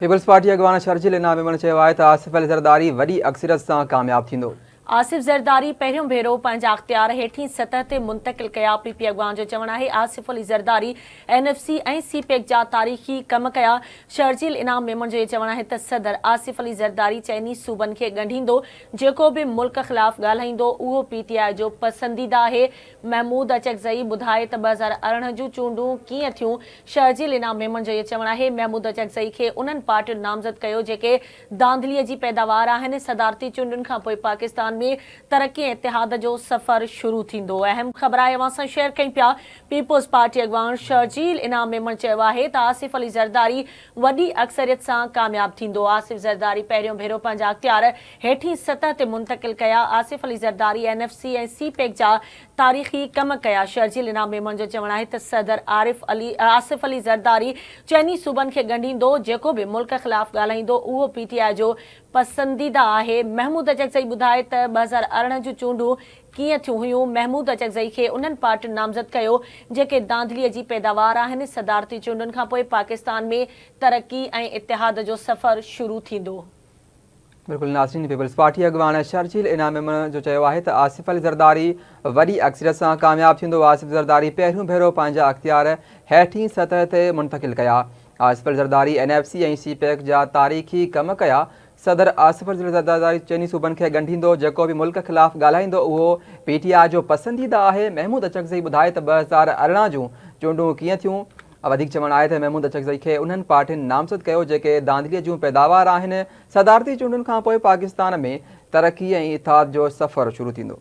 Peoples party अगवान Sharjeel इनाम मेमण चयो आहे त आसिफ अली ज़रदारी वॾी अक्सरियत सां कामयाब थींदो। आसिफ ज़रदारी पहिरियों भेरो पंहिंजा अख़्तियार हेठी सतह ते मुंतक़िल कया। पीपी अगवान जो चवणु आहे आसिफ अली ज़रदारी NFC ऐं CPEC जा तारीख़ी कम कया। शर्जील इनाम मेमण जो चवणु आहे त सदर आसिफ अली ज़रदारी चइनी सूबनि खे ॻंढींदो। जेको बि मुल्क ख़िलाफ़ ॻाल्हाईंदो उहो PTI जो पसंदीदा आहे। महमूद अचकज़ई ॿुधाए त 2018 जूं चूंडूं कीअं थियूं। शर्जील इनाम मेमण जो चवणु आहे महमूद अचकज़ई खे उन्हनि पार्टियुनि नामज़द कयो जेके धांधलीअ जी पैदावार आहिनि। सदारती चूंडुनि खां पोइ पाकिस्तान में तरक्की इतिहाद जो सफ़र शुरू थींदो। अहम ख़बर आहे अवां सां शेयर कई पिया। पीपल्स पार्टी अगवान शर्जील इनाम मेमण चयो आहे त आसिफ अली ज़रदारी वॾी अक्सरियत सां कामयाब थींदो। आसिफ ज़रदारी पहिरियों भेरो पंहिंजा अख़्तियार हेठी सतह ते मुंतक़िल कया। आसिफ अली ज़रदारी NFC ऐं CPEC जा तारीख़ी कम कया। शर्जील इनाम मेमण जो चवणु आहे त सदर आसिफ अली ज़रदारी चइनी सूबनि खे ॻंढींदो। जेको बि मुल्क ख़िलाफ़ ॻाल्हाईंदो उहो PTI जो पसंदीदा आहे। महमूद अचकज़ई ॿुधाए त 2018 जूं चूंडूं कीअं थियूं हुयूं। महमूद अचकज़ई खे उन्हनि पार्टियुनि नामज़द कयो जेके धांधलीअ जी पैदावार आहिनि। सदारती चूंडुनि खां पोइ पाकिस्तान में तरक्की ऐं इतिहाद जो सफ़र शुरू थींदो। बिल्कुल नाज़रीन, पीपल्स पार्टी अगवान शर्जील इनाम मेमण जो चयो आहे त आसिफ अली ज़रदारी वॾी अक्सरियत सां कामयाब थींदो। आसिफ ज़रदारी पहिरियों भेरो पंहिंजा अख़्तियार हेठी सतह ते मुंतक़िल कया। आसिफ अली ज़रदारी NFC ऐं CPEC जा तारीख़ी कम कया। सदर आसिफ अली ज़रदारी चइनी सूबनि खे ॻंढींदो। जेको बि मुल्क ख़िलाफ़ ॻाल्हाईंदो उहो PTI जो पसंदीदा आहे। महमूद अचकज़ई ॿुधाए त 2018 जूं चूंडूं कीअं थियूं। वधीक चवणु आहे त महमूद अचकज़ई खे उन्हनि पार्टियुनि नामज़द कयो जेके धांधलीअ जूं पैदावार आहिनि। सदारती चूंडुनि खां पोइ पाकिस्तान में तरक्की ऐं इतिहाद जो सफ़र शुरू थींदो।